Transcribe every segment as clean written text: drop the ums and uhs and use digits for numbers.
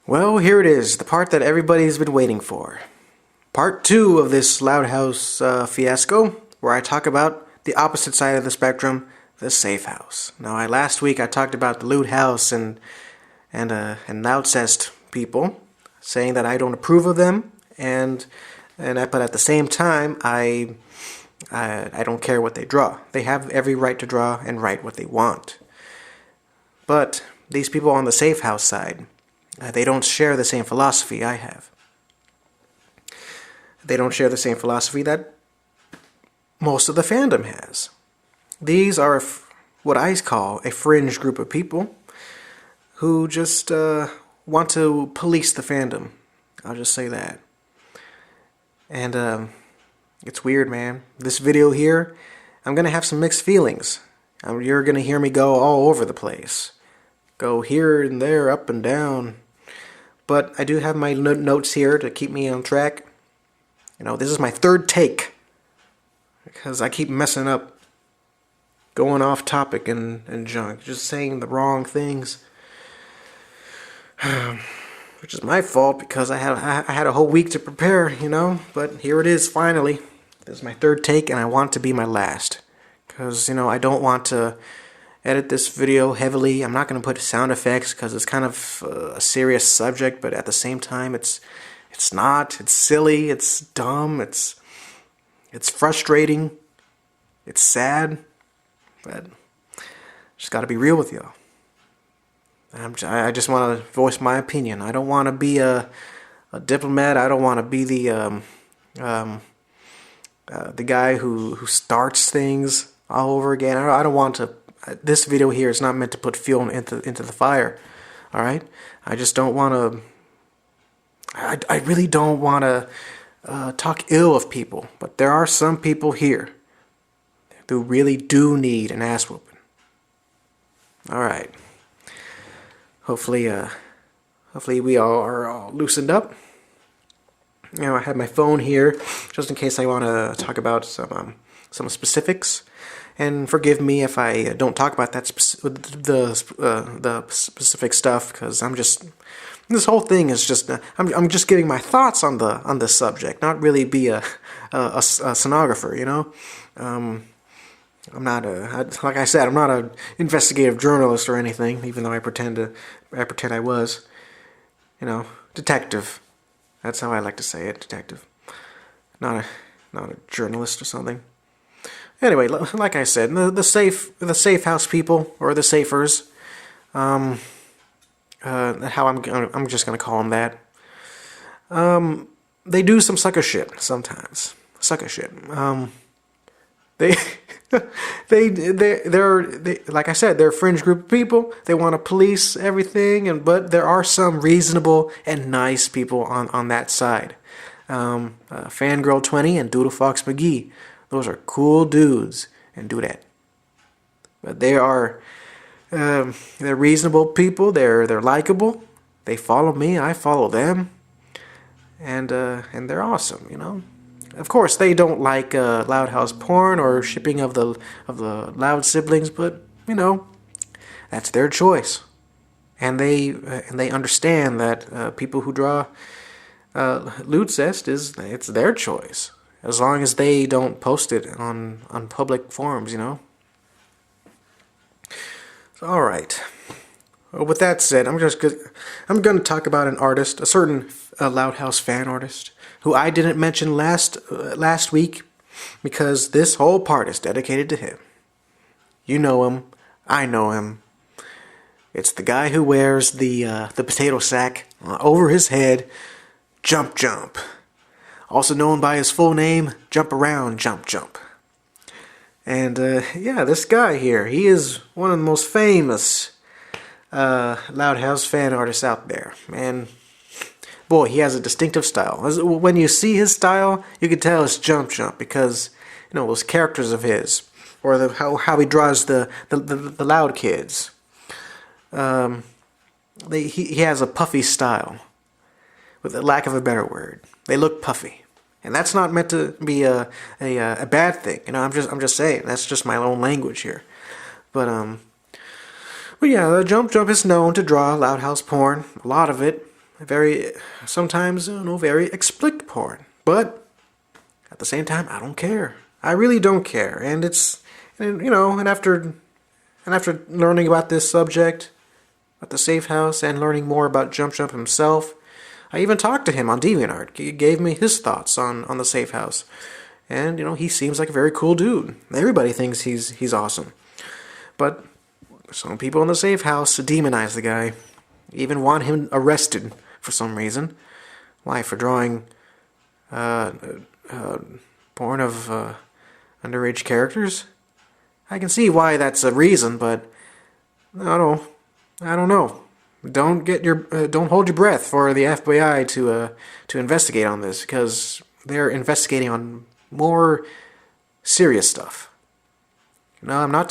Well, here it is, the part that everybody's been waiting for. Part 2 of this Loud House fiasco, where I talk about the opposite side of the spectrum, the safe house. Now, last week I talked about the loot house and loudcest people, saying that I don't approve of them, but at the same time, I don't care what they draw. They have every right to draw and write what they want. But these people on the safe house side, they don't share the same philosophy I have. They don't share the same philosophy that most of the fandom has. These are what I call a fringe group of people who just want to police the fandom. I'll just say that. And it's weird, man. This video here, I'm going to have some mixed feelings. You're going to hear me go all over the place. Go here and there, up and down. But I do have my notes here to keep me on track. You know, this is my third take, because I keep messing up, going off topic and junk, just saying the wrong things, which is my fault because I had a whole week to prepare, you know. But here it is, finally. This is my third take, and I want it to be my last, because, you know, I don't want to edit this video heavily. I'm not going to put sound effects because it's kind of a serious subject, but at the same time, it's not. It's silly. It's dumb. It's frustrating. It's sad. But just got to be real with y'all. I just want to voice my opinion. I don't want to be a diplomat. I don't want to be the guy who starts things all over again. I don't want to. This video here is not meant to put fuel into the fire. All right. I just don't want to. I really don't want to talk ill of people, but there are some people here who really do need an ass whooping. All right. Hopefully we all are all loosened up. You know, I have my phone here just in case I want to talk about some specifics. And forgive me if I don't talk about that the specific stuff, because this whole thing is just I'm just giving my thoughts on the subject, not really be a stenographer, you know. I'm not like I said, I'm not an investigative journalist or anything, even though I pretend I was, you know, detective. That's how I like to say it, detective. Not a journalist or something. Anyway, like I said, the safe house people, or the safers, how I'm just gonna call them that. They do some sucker shit sometimes. Sucker shit. They like I said, they're a fringe group of people. They want to police everything, but there are some reasonable and nice people on that side. Fangirl 20 and Doodle Fox McGee. Those are cool dudes and do that. But they're reasonable people. They're likable. They follow me. I follow them. And they're awesome, you know. Of course, they don't like Loud House porn or shipping of the Loud siblings, but you know, that's their choice. And they understand that people who draw Lootcest it's their choice. As long as they don't post it on public forums, you know. So, all right. Well, with that said, I'm going to talk about an artist, a certain Loud House fan artist, who I didn't mention last week, because this whole part is dedicated to him. You know him. I know him. It's the guy who wears the potato sack over his head. Jump Jump. Also known by his full name, Jump Around Jump Jump. And yeah, this guy here, he is one of the most famous Loud House fan artists out there. Man, boy, he has a distinctive style. When you see his style, you can tell it's Jump Jump, because you know those characters of his, or how he draws the loud kids. He has a puffy style, with the lack of a better word. They look puffy, and that's not meant to be a bad thing. You know, I'm just saying, that's just my own language here. But yeah, Jump Jump is known to draw Loud House porn, a lot of it. very, sometimes, very explicit porn. But at the same time, I don't care. I really don't care. And after learning about this subject, about the safe house, and learning more about Jump Jump himself, I even talked to him on DeviantArt. He gave me his thoughts on the safe house. And, he seems like a very cool dude. Everybody thinks he's awesome. But some people in the safe house demonize the guy. Even want him arrested for some reason. Why? For drawing porn of underage characters? I can see why that's a reason, but I don't know. Don't hold your breath for the FBI to investigate on this, because they're investigating on more serious stuff. I'm not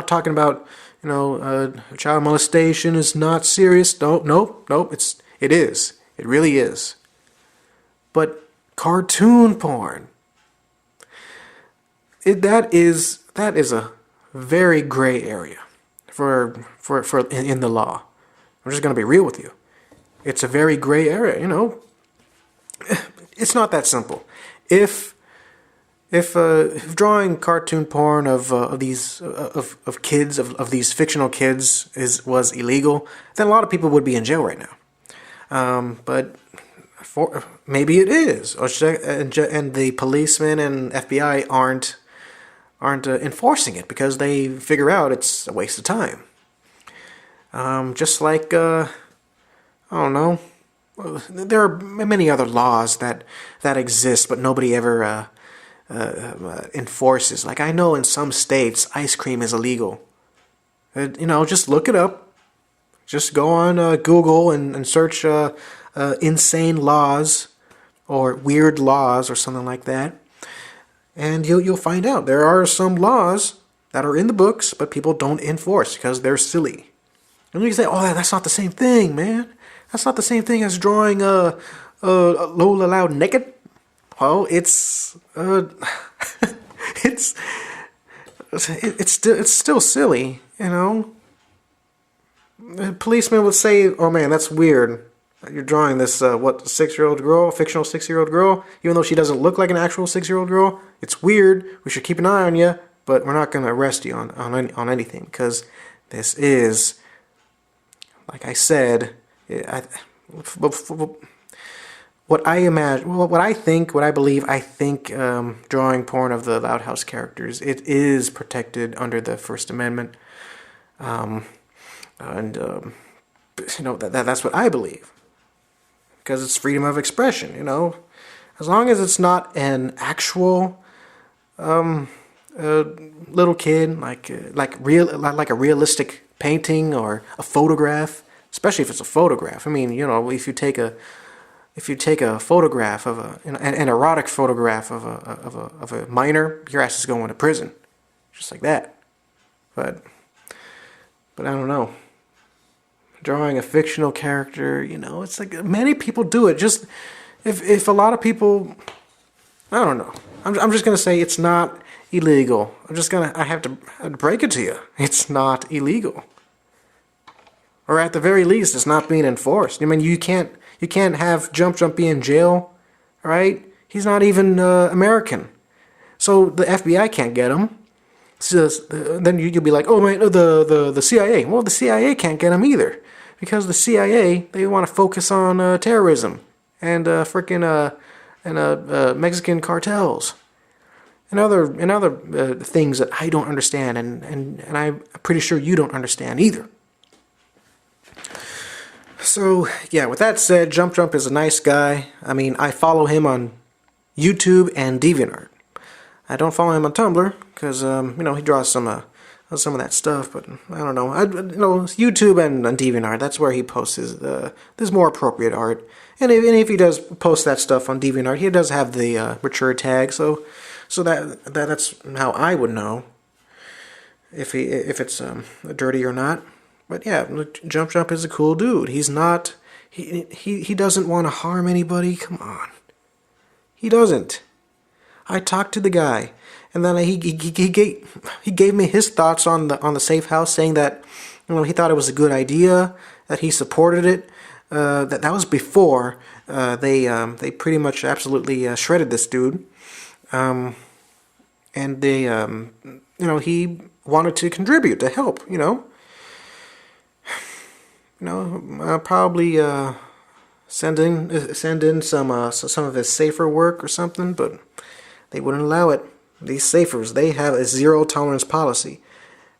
talking about child molestation is not serious. Nope. It is. It really is. But cartoon porn, that is a very gray area for in the law. I'm just gonna be real with you. It's a very gray area. It's not that simple. If drawing cartoon porn of these kids of these fictional kids was illegal, then a lot of people would be in jail right now. But maybe it is, and the policemen and FBI aren't enforcing it because they figure out it's a waste of time. Just like I don't know. There are many other laws that exist, but nobody ever enforces. Like, I know in some states ice cream is illegal. Just look it up. Just go on Google and search insane laws or weird laws or something like that, and you'll find out there are some laws that are in the books, but people don't enforce because they're silly. And you can say, "Oh, that's not the same thing, man. That's not the same thing as drawing Lola Loud naked." Well, it's still silly, A policeman would say, "Oh man, that's weird. You're drawing this 6-year-old girl, fictional 6-year-old girl, even though she doesn't look like an actual 6-year-old girl. It's weird. We should keep an eye on you, but we're not going to arrest you on anything because this is, like I said, what I imagine, what I think, what I believe. I think drawing porn of the Loud House characters, it is protected under the First Amendment, that's what I believe, because it's freedom of expression. As long as it's not an actual little kid, like a realistic painting or a photograph, especially if it's a photograph. I mean, if you take a photograph of an erotic photograph of a minor, your ass is going to prison, just like that. But I don't know. Drawing a fictional character, it's like many people do it. Just if a lot of people, I don't know. I'm just gonna say it's not illegal. I have to break it to you. It's not illegal, or at the very least, it's not being enforced. I mean, you can't have Jump be in jail, right? He's not even American, so the FBI can't get him. So then you'll be like, oh man, the CIA. Well, the CIA can't get him either, because the CIA, they want to focus on terrorism and Mexican cartels and other things that I don't understand, and I'm pretty sure you don't understand either. So yeah, with that said, Jump is a nice guy. I mean, I follow him on YouTube and DeviantArt. I don't follow him on Tumblr because he draws some of that stuff, but I don't know. YouTube and DeviantArt, that's where he posts his more appropriate art. And if he does post that stuff on DeviantArt, he does have the mature tag, so that's how I would know if it's dirty or not. But yeah, Jump is a cool dude. He's not. He doesn't want to harm anybody. Come on, he doesn't. I talked to the guy, and then he gave me his thoughts on the safe house, saying that he thought it was a good idea, that he supported it. That was before they pretty much absolutely shredded this dude, and they he wanted to contribute to help. Probably send in some of his safer work or something, but they wouldn't allow it. These safers, they have a zero tolerance policy.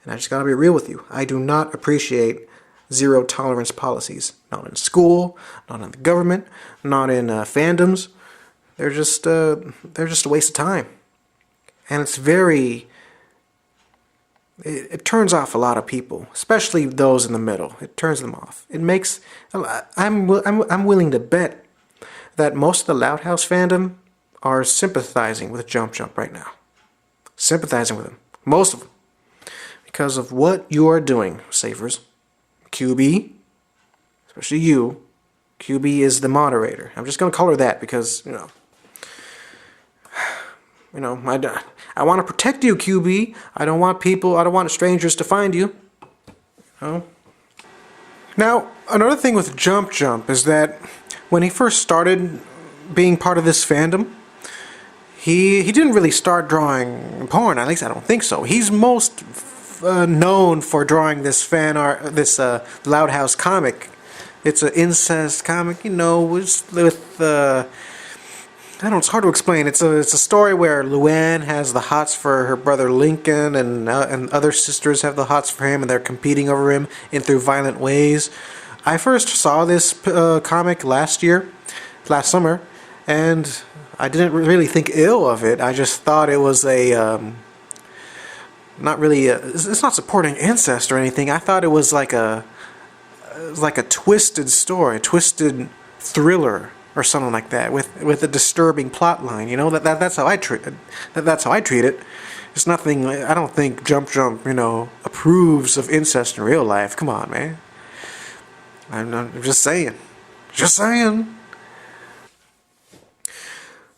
And I just gotta be real with you. I do not appreciate zero tolerance policies. Not in school, not in the government, not in fandoms. They're just a waste of time. And it's it turns off a lot of people, especially those in the middle. It turns them off. It makes I'm willing to bet that most of the Loud House fandom are sympathizing with Jump Jump right now. Sympathizing with him. Most of them. Because of what you are doing, Savers. QB, especially you. QB is the moderator. I'm just going to call her that because, I want to protect you, QB. I don't want strangers to find you. Now, another thing with Jump Jump is that when he first started being part of this fandom, he didn't really start drawing porn. At least I don't think so. He's most known for drawing this fan art, this Loud House comic. It's an incest comic, with I don't know, it's hard to explain. It's a story where Luann has the hots for her brother Lincoln, and other sisters have the hots for him, and they're competing over him through violent ways. I first saw this comic last summer, and I didn't really think ill of it. I just thought it was not really. It's not supporting incest or anything. I thought it was like a twisted story, a twisted thriller or something like that, with a disturbing plot line. That's how I treat it. That's how I treat it. It's nothing. I don't think Jump Jump approves of incest in real life. Come on, man. I'm just saying. Just saying.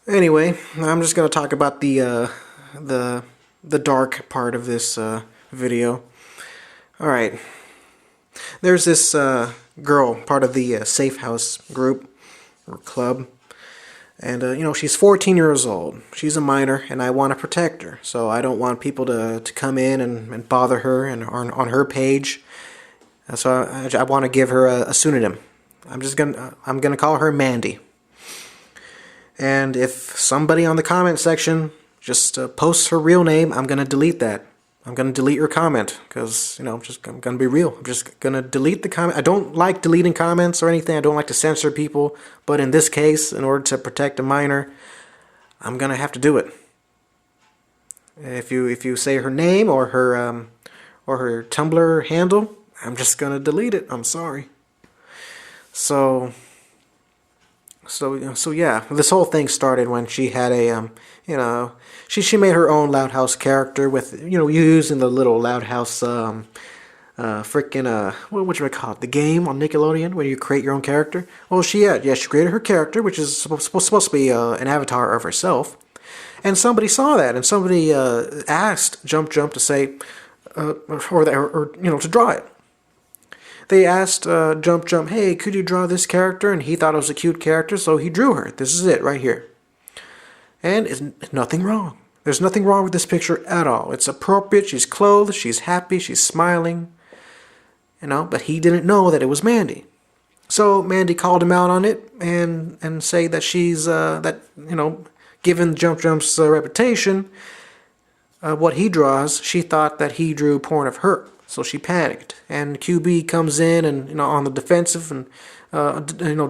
Anyway, I'm just gonna talk about the dark part of this video. All right. There's this girl, part of the Safe House group or club, and she's 14 years old. She's a minor, and I want to protect her. So I don't want people to come in and bother her and on her page. So I want to give her a pseudonym. I'm gonna call her Mandy. And if somebody on the comment section just posts her real name, I'm gonna delete that. I'm gonna delete her comment because I'm gonna be real. I'm just gonna delete the comment. I don't like deleting comments or anything. I don't like to censor people, but in this case, in order to protect a minor, I'm gonna have to do it. If you say her name or her Tumblr handle, I'm just gonna delete it. I'm sorry. So yeah, this whole thing started when she had she made her own Loud House character with using the little Loud House frickin' what you call it, the game on Nickelodeon where you create your own character. Well, she created her character, which is supposed to be an avatar of herself, and somebody saw that, and somebody asked Jump Jump to say or to draw it. They asked Jump Jump, hey, could you draw this character? And he thought it was a cute character, so he drew her. This is it right here. And there's nothing wrong. There's nothing wrong with this picture at all. It's appropriate. She's clothed. She's happy. She's smiling. But he didn't know that it was Mandy. So Mandy called him out on it and say that she's, given Jump Jump's reputation, what he draws, she thought that he drew porn of her. So she panicked, and QB comes in and on the defensive and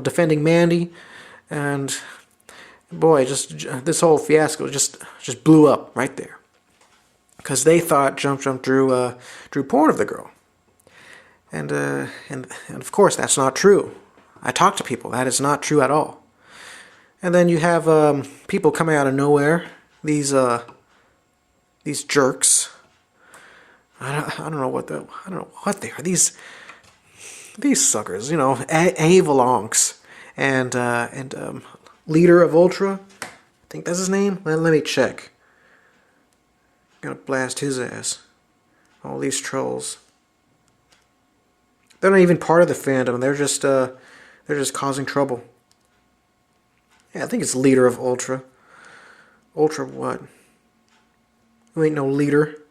defending Mandy, and boy, just this whole fiasco just blew up right there, because they thought Jump Jump drew porn of the girl, and of course that's not true. I talked to people, that is not true at all. And then you have people coming out of nowhere, these jerks. I don't know what they are. These suckers, Avalonx and leader of Ultra. I think that's his name. Let me check. I'm gonna blast his ass. All these trolls. They're not even part of the fandom. They're just causing trouble. Yeah, I think it's leader of Ultra. Ultra what? Who ain't no leader?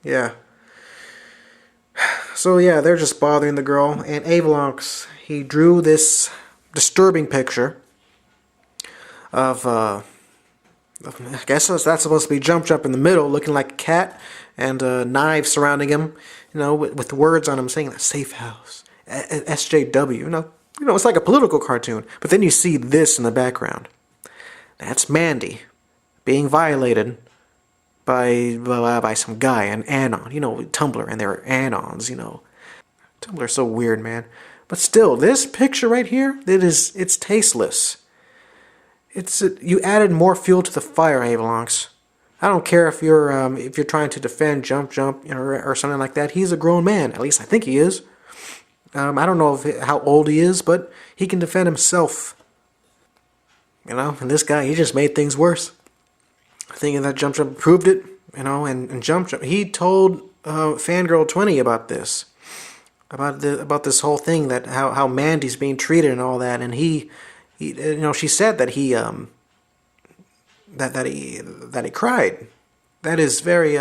Yeah. So yeah, they're just bothering the girl. And Avalonx, he drew this disturbing picture of I guess that's supposed to be Jump Jump in the middle, looking like a cat, and knives surrounding him, with words on him saying that safe house, SJW. It's like a political cartoon. But then you see this in the background. That's Mandy being violated by some guy, an anon, Tumblr, and they're anons, Tumblr's so weird, man. But still, this picture right here, it's tasteless. You added more fuel to the fire, Avalonx. I don't care if you're trying to defend Jump Jump or something like that. He's a grown man. At least I think he is. I don't know how old he is, but he can defend himself. And this guy, he just made things worse. Thinking that Jump Jump proved it, and Jump Jump, he told Fangirl 20 about this. About this whole thing, that how Mandy's being treated and all that, and he she said that he cried. That is very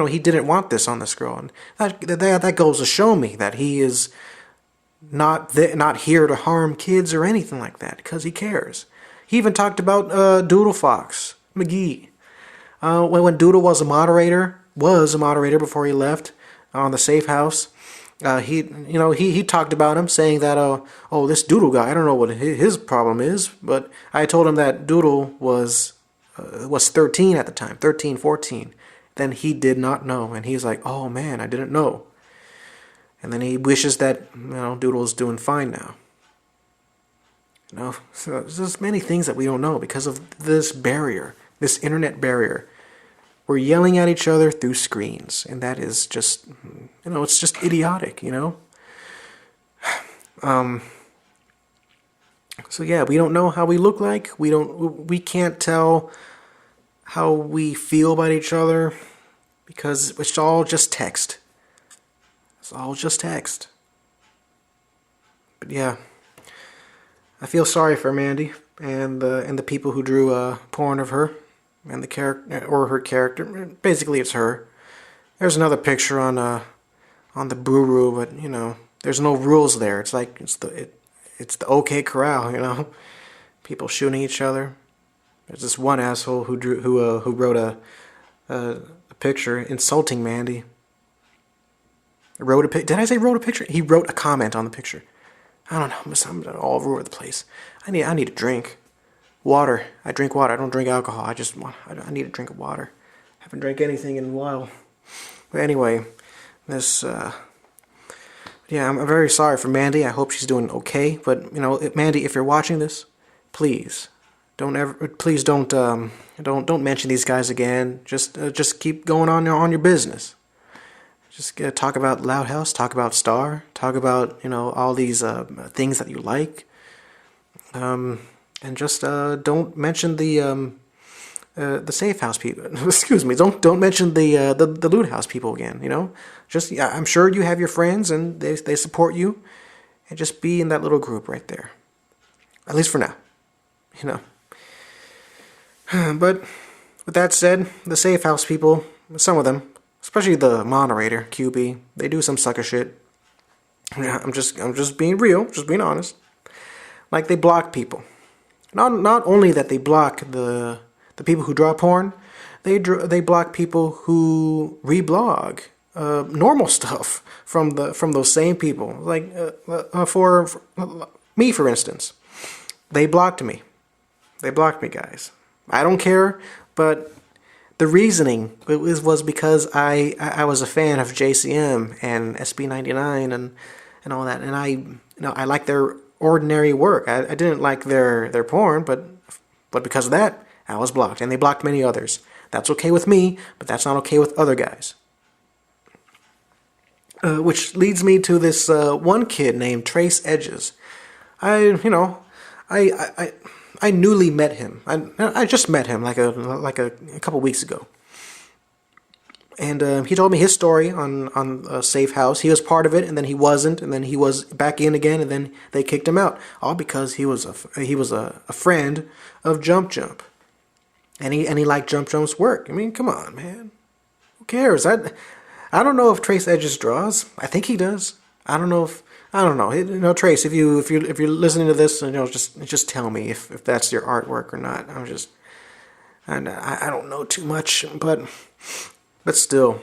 he didn't want this on this girl, and that goes to show me that he is not here to harm kids or anything like that, because he cares. He even talked about Doodle Fox McGee when Doodle was a moderator before he left on the safe house. He talked about him, saying that this Doodle guy, I don't know what his problem is, but I told him that Doodle was 13 at the time, 13, 14. Then he did not know, and he's like, oh man, I didn't know. And then he wishes that Doodle is doing fine now. So there's many things that we don't know because of this barrier, this internet barrier. We're yelling at each other through screens, and that is just, it's just idiotic, So yeah, we don't know how we look like. We can't tell how we feel about each other because it's all just text. It's all just text. But yeah, I feel sorry for Mandy and the people who drew porn of her. And the character, or her character, basically it's her. There's another picture on the Buru, but there's no rules there. It's like it's the OK Corral, people shooting each other. There's this one asshole who wrote a picture insulting Mandy. Did I say wrote a picture? He wrote a comment on the picture. I don't know. I'm all over the place. I need a drink. Water. I drink water. I don't drink alcohol. I need a drink of water. I haven't drank anything in a while. But anyway, I'm very sorry for Mandy. I hope she's doing okay. But Mandy, if you're watching this, please don't mention these guys again. Just keep going on your business. Just talk about Loud House. Talk about Star. Talk about all these things that you like. And just don't mention the safe house people. Excuse me. Don't mention the loot house people again. I'm sure you have your friends and they support you, and just be in that little group right there. At least for now. But with that said, the safe house people, some of them, especially the moderator QB, they do some sucker shit. I'm just being real, just being honest. Like they block people. Not only that they block the people who draw porn, they block people who reblog normal stuff from those same people. Like for me, for instance, they blocked me. They blocked me, guys. I don't care, but the reasoning was because I was a fan of JCM and SB99 and all that, and I like their ordinary work. I didn't like their porn, but because of that, I was blocked, and they blocked many others. That's okay with me, but that's not okay with other guys. Which leads me to this one kid named Trace Edges. I newly met him. I just met him like a couple weeks ago, And he told me his story on a safe house. He was part of it, and then he wasn't, and then he was back in again, and then they kicked him out, all because he was a friend of Jump Jump, and he liked Jump Jump's work. I mean, come on, man, who cares? I don't know if Trace Edges draws. I think he does. I don't know if I don't know. You know, Trace, if you're listening to this, you know, just tell me if that's your artwork or not. I don't know too much, but still,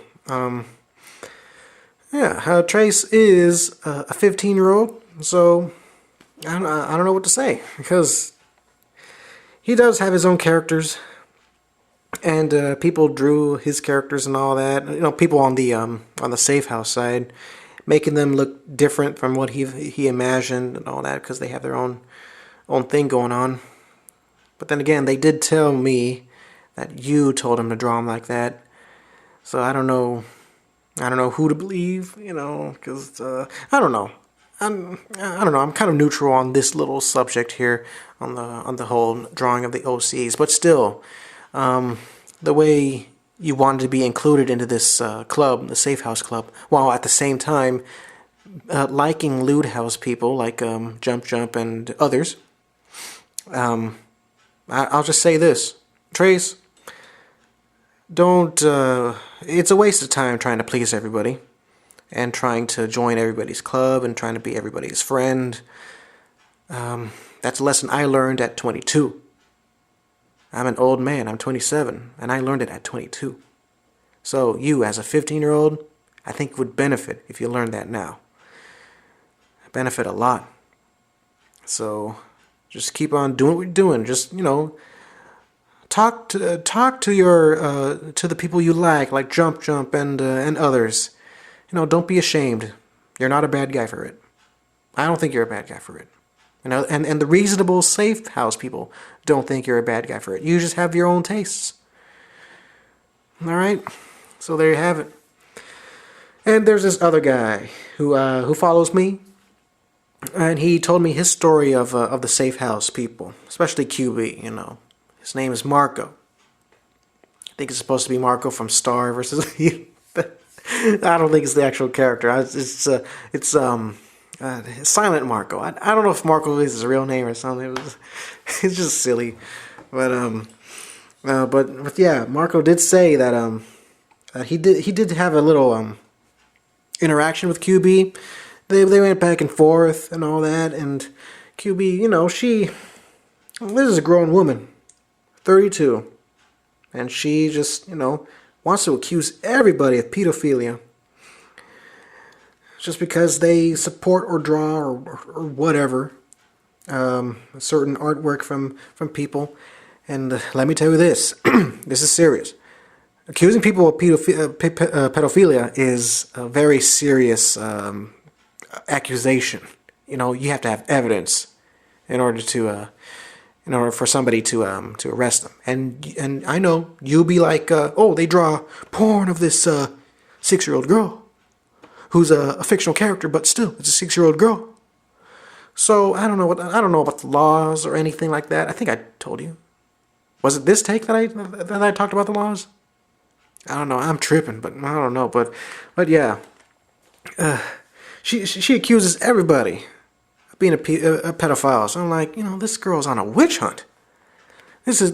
yeah, Trace is a 15-year-old, so I don't know what to say, because he does have his own characters, and people drew his characters and all that. You know, people on the safe house side, making them look different from what he imagined and all that, because they have their own thing going on. But then again, they did tell me that you told him to draw him like that. So I don't know who to believe, you know, because I don't know. I don't know. I'm kind of neutral on this little subject here on the whole drawing of the OCs, but still, the way you wanted to be included into this club, the Safe House Club, while at the same time liking lewd house people like Jump Jump and others. I'll just say this, Trace. Don't, it's a waste of time trying to please everybody and trying to join everybody's club and trying to be everybody's friend. That's a lesson I learned at 22. I'm an old man, I'm 27, and I learned it at 22. So you, as a 15-year-old, I think would benefit if you learned that now. Benefit a lot. So just keep on doing what you're doing. Just, you know, Talk to the people you like Jump Jump and others. You know, don't be ashamed. You're not a bad guy for it. I don't think you're a bad guy for it. You know, and the reasonable safe house people don't think you're a bad guy for it. You just have your own tastes. All right, so there you have it. And there's this other guy who follows me, and he told me his story of the safe house people, especially QB. You know. His name is Marco. I think it's supposed to be Marco from Star versus. I don't think it's the actual character. It's Silent Marco. I don't know if Marco is his real name or something. It's just silly, but yeah, Marco did say that he did have a little interaction with QB. They went back and forth and all that, and QB, you know, this is a grown woman. 32, and she just, you know, wants to accuse everybody of pedophilia just because they support or draw or whatever a certain artwork from people. And let me tell you this, this is serious. Accusing people of pedophilia is a very serious accusation. You know, you have to have evidence in order for somebody to arrest them. And I know you'll be like, oh, they draw porn of this 6-year-old girl who's a fictional character, but still, it's a 6-year-old girl. So I don't know about the laws or anything like that. I think I told you. Was it this take that I talked about the laws? I don't know. I'm tripping, but I don't know. But yeah, she accuses everybody being a pedophile. So I'm like, you know, this girl's on a witch hunt. This is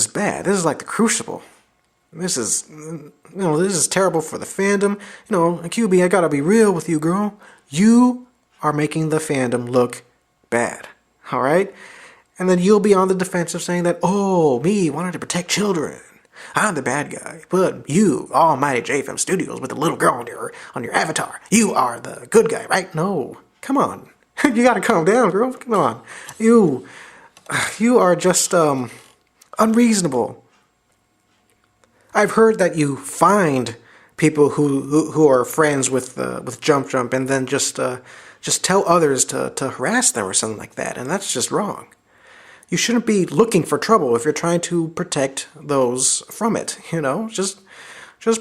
bad. This is like the Crucible. This is terrible for the fandom. You know, QB, I gotta be real with you, girl. You are making the fandom look bad. All right? And then you'll be on the defensive saying that, oh, me wanted to protect children. I'm the bad guy. But you, almighty JFM Studios with the little girl on your avatar, you are the good guy, right? No. Come on. You gotta calm down, girl. Come on. You are just unreasonable. I've heard that you find people who are friends with Jump Jump and then just tell others to harass them or something like that, and that's just wrong. You shouldn't be looking for trouble if you're trying to protect those from it. You know, just you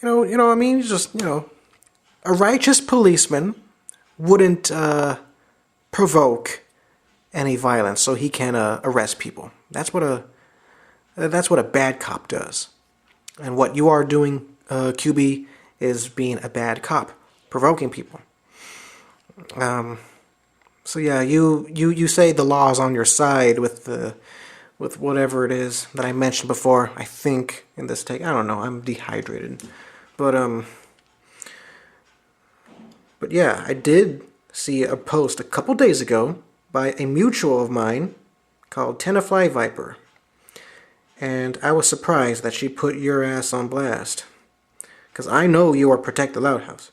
know what I mean? Just, you know, a righteous policeman wouldn't provoke any violence so he can arrest people. That's what a bad cop does. And what you are doing, QB, is being a bad cop, provoking people. So yeah, you say the law is on your side with whatever it is that I mentioned before. I think in this take, I don't know. I'm dehydrated, but yeah, I did see a post a couple days ago by a mutual of mine called Tenafly Viper, and I was surprised that she put your ass on blast, because I know you are Protect the Loud House.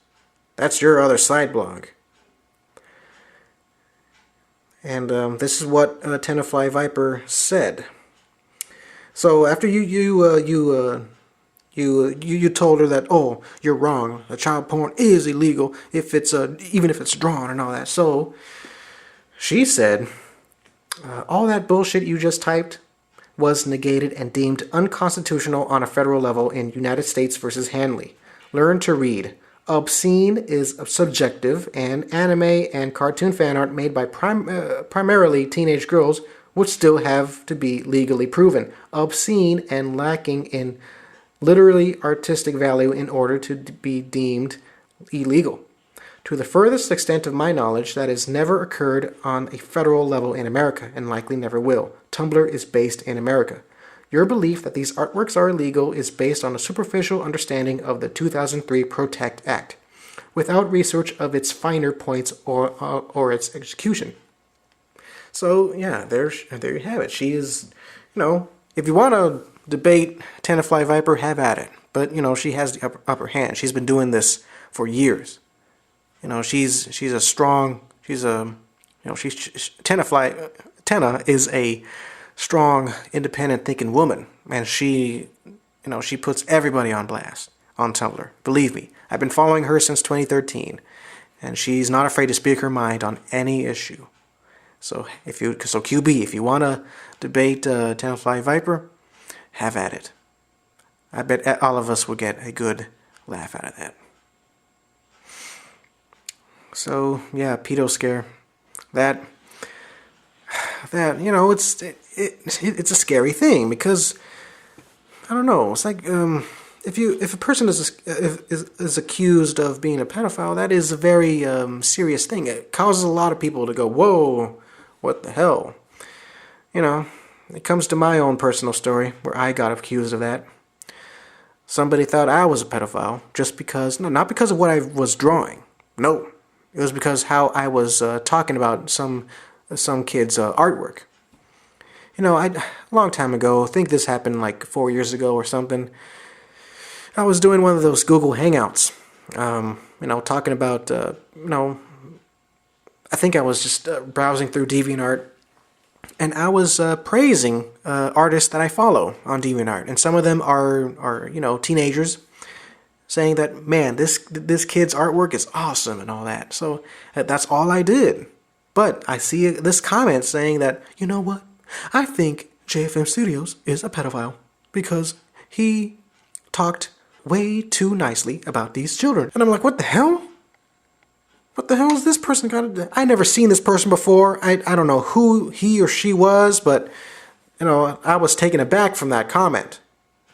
That's your other side blog. And this is what Tenafly Viper said. So after you told her that, oh, you're wrong, child porn is illegal if it's even if it's drawn and all that. So she said, all that bullshit you just typed was negated and deemed unconstitutional on a federal level in United States versus Hanley. Learn to read. Obscene is subjective, and anime and cartoon fan art made by primarily teenage girls would still have to be legally proven obscene and lacking in literally artistic value in order to be deemed illegal. To the furthest extent of my knowledge, that has never occurred on a federal level in America, and likely never will. Tumblr is based in America. Your belief that these artworks are illegal is based on a superficial understanding of the 2003 Protect Act, without research of its finer points or its execution. So yeah, there you have it. She is, if you want to debate Tenafly Viper, have at it. But she has the upper hand. She's been doing this for years. She's a strong. Tenna is a strong, independent thinking woman, and she puts everybody on blast on Tumblr. Believe me, I've been following her since 2013, and she's not afraid to speak her mind on any issue. So QB, if you want to debate Tenafly Viper, have at it. I bet all of us will get a good laugh out of that. So yeah, pedo scare. That it's a scary thing, because I don't know. It's like if a person is accused of being a pedophile, that is a very serious thing. It causes a lot of people to go, whoa, what the hell? It comes to my own personal story where I got accused of that. Somebody thought I was a pedophile just because, not because of what I was drawing. No, it was because how I was talking about some kid's artwork. A long time ago, I think this happened like 4 years ago or something. I was doing one of those Google Hangouts, talking about, I think I was just browsing through DeviantArt, and I was praising artists that I follow on DeviantArt, and some of them are teenagers, saying that, man, this kid's artwork is awesome and all that. So that's all I did. But I see this comment saying that, you know what? I think JFM Studios is a pedophile because he talked way too nicely about these children. And I'm like, what the hell? What the hell is this person got to do? I never seen this person before. I don't know who he or she was, but I was taken aback from that comment.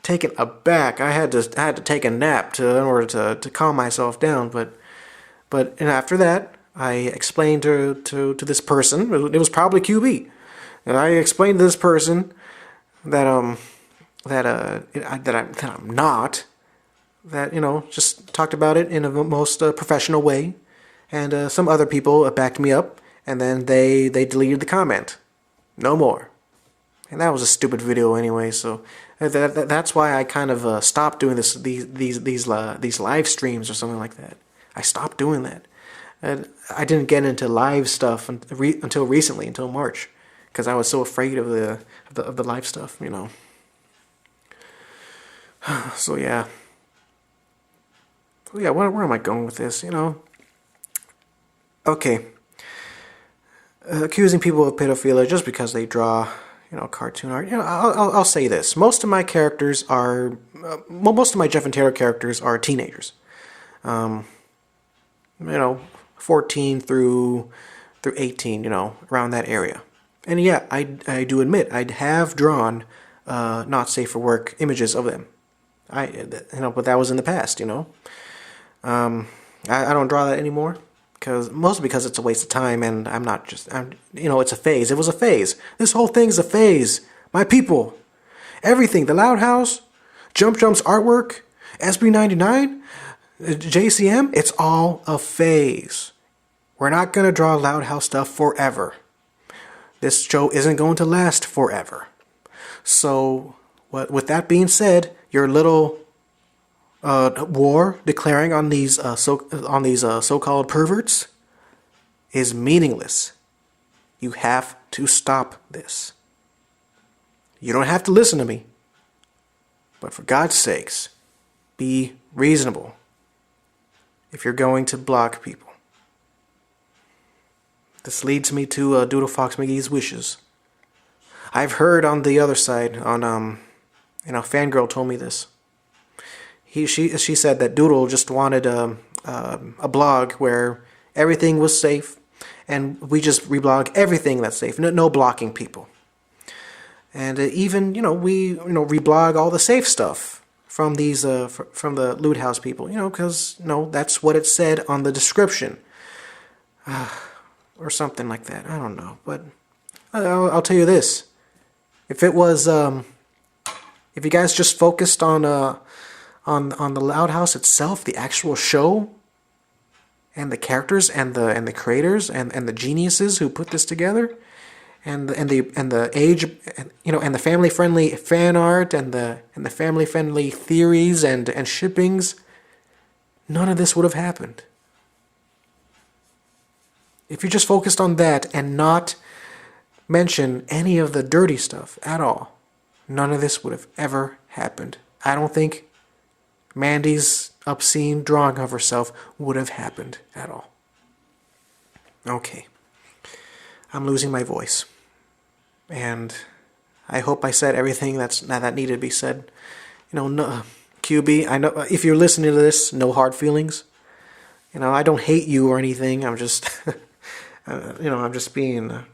Taken aback. I had to take a nap in order to calm myself down. But after that, I explained to this person. It was probably QB, and I explained to this person that I'm not. That just talked about it in a most professional way, and some other people backed me up, and then they deleted the comment. No more. And that was a stupid video anyway. So that's why I kind of stopped doing these live streams or something like that. I stopped doing that. And I didn't get into live stuff until recently, until March, because I was so afraid of the live stuff, So yeah. Where am I going with this? Okay. Accusing people of pedophilia just because they draw, cartoon art. I'll say this: most of my characters are, most of my Jeff and Taylor characters are teenagers. 14 through 18, around that area. And yeah, I do admit I have drawn not safe for work images of them. But that was in the past. I don't draw that anymore mostly because it's a waste of time, and it's a phase. It was a phase. This whole thing's a phase. My people, everything, the Loud House, Jump's artwork, SB99, JCM, it's all a phase. We're not going to draw Loud House stuff forever. This show isn't going to last forever. So, with that being said, your little war declaring on these so-called perverts is meaningless. You have to stop this. You don't have to listen to me, but for God's sakes, be reasonable if you're going to block people. This leads me to Doodle Fox McGee's wishes. I've heard on the other side, Fangirl told me this. She said that Doodle just wanted a blog where everything was safe, and we just reblog everything that's safe. No blocking people. And even we reblog all the safe stuff from these from the Loot House people. Because that's what it said on the description, or something like that. I don't know, but I'll tell you this: if it was if you guys just focused on the Loud House itself, the actual show, and the characters, and the creators, and the geniuses who put this together, and the age, and the family friendly fan art, and the family friendly theories and shippings, none of this would have happened. If you just focused on that and not mention any of the dirty stuff at all, none of this would have ever happened. I don't think Mandy's obscene drawing of herself would have happened at all. Okay. I'm losing my voice. And I hope I said everything that needed to be said. No, QB, I know if you're listening to this, no hard feelings. I don't hate you or anything. I'm just, I'm just being,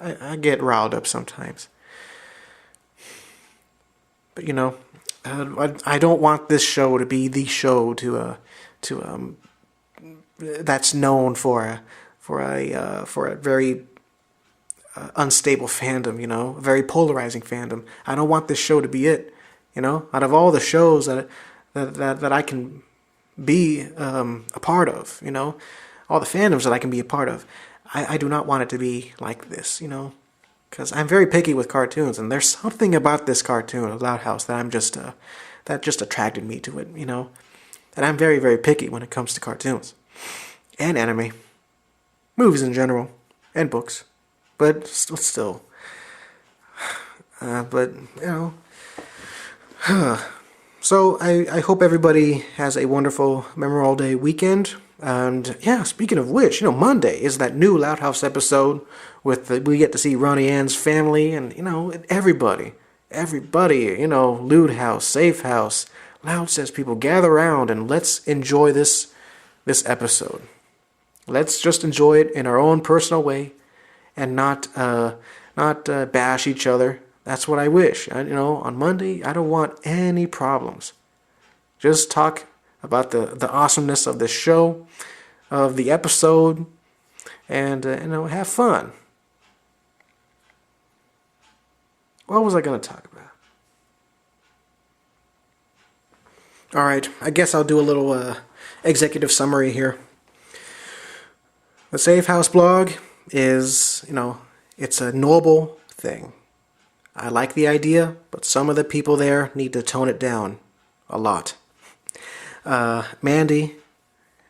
I get riled up sometimes. But I don't want this show to be the show that's known for a very unstable fandom, a very polarizing fandom. I don't want this show to be it. Out of all the shows that I can be a part of, all the fandoms that I can be a part of, I do not want it to be like this, because I'm very picky with cartoons, and there's something about this cartoon, Loud House, that that just attracted me to it, and I'm very, very picky when it comes to cartoons and anime, movies in general, and books, but still, So I hope everybody has a wonderful Memorial Day weekend. And yeah, speaking of which, Monday is that new Loud House episode we get to see Ronnie Ann's family and everybody, Loot House, Safe House, Loud Says people, gather around and let's enjoy this episode. Let's just enjoy it in our own personal way and not bash each other. That's what I wish. On Monday, I don't want any problems. Just talk about the awesomeness of this show, of the episode, and have fun. What was I going to talk about? All right, I guess I'll do a little executive summary here. The Safe House blog is, it's a noble thing. I like the idea, but some of the people there need to tone it down a lot. Mandy,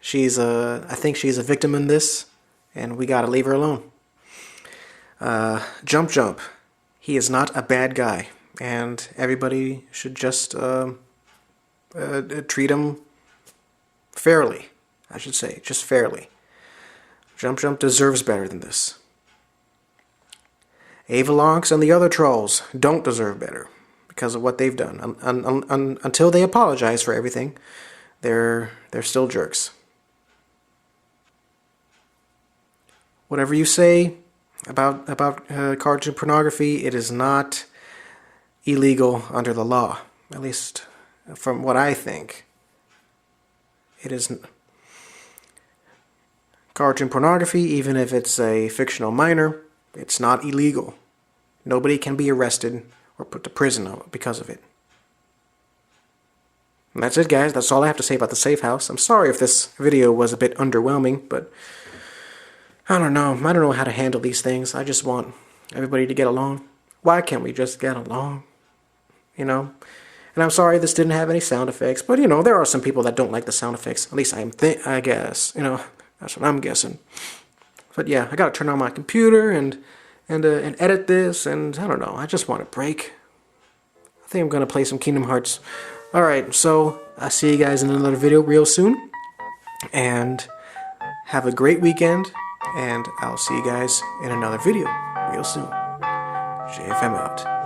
I think she's a victim in this, and we gotta leave her alone. Jump, he is not a bad guy, and everybody should just treat him fairly, I should say, just fairly. Jump deserves better than this. Avalonx and the other trolls don't deserve better because of what they've done. Until they apologize for everything, they're still jerks. Whatever you say about cartoon pornography, it is not illegal under the law. At least from what I think. It isn't. Cartoon pornography, even if it's a fictional minor, it's not illegal. Nobody can be arrested or put to prison because of it. And that's it, guys. That's all I have to say about the safe house. I'm sorry if this video was a bit underwhelming, but I don't know. I don't know how to handle these things. I just want everybody to get along. Why can't we just get along? You know? And I'm sorry this didn't have any sound effects, but you know, there are some people that don't like the sound effects. At least I guess. You know, that's what I'm guessing. But yeah, I gotta turn on my computer and edit this, and I don't know. I just want a break. I think I'm gonna play some Kingdom Hearts. Alright, so I'll see you guys in another video real soon. And have a great weekend. And I'll see you guys in another video real soon. JFM out.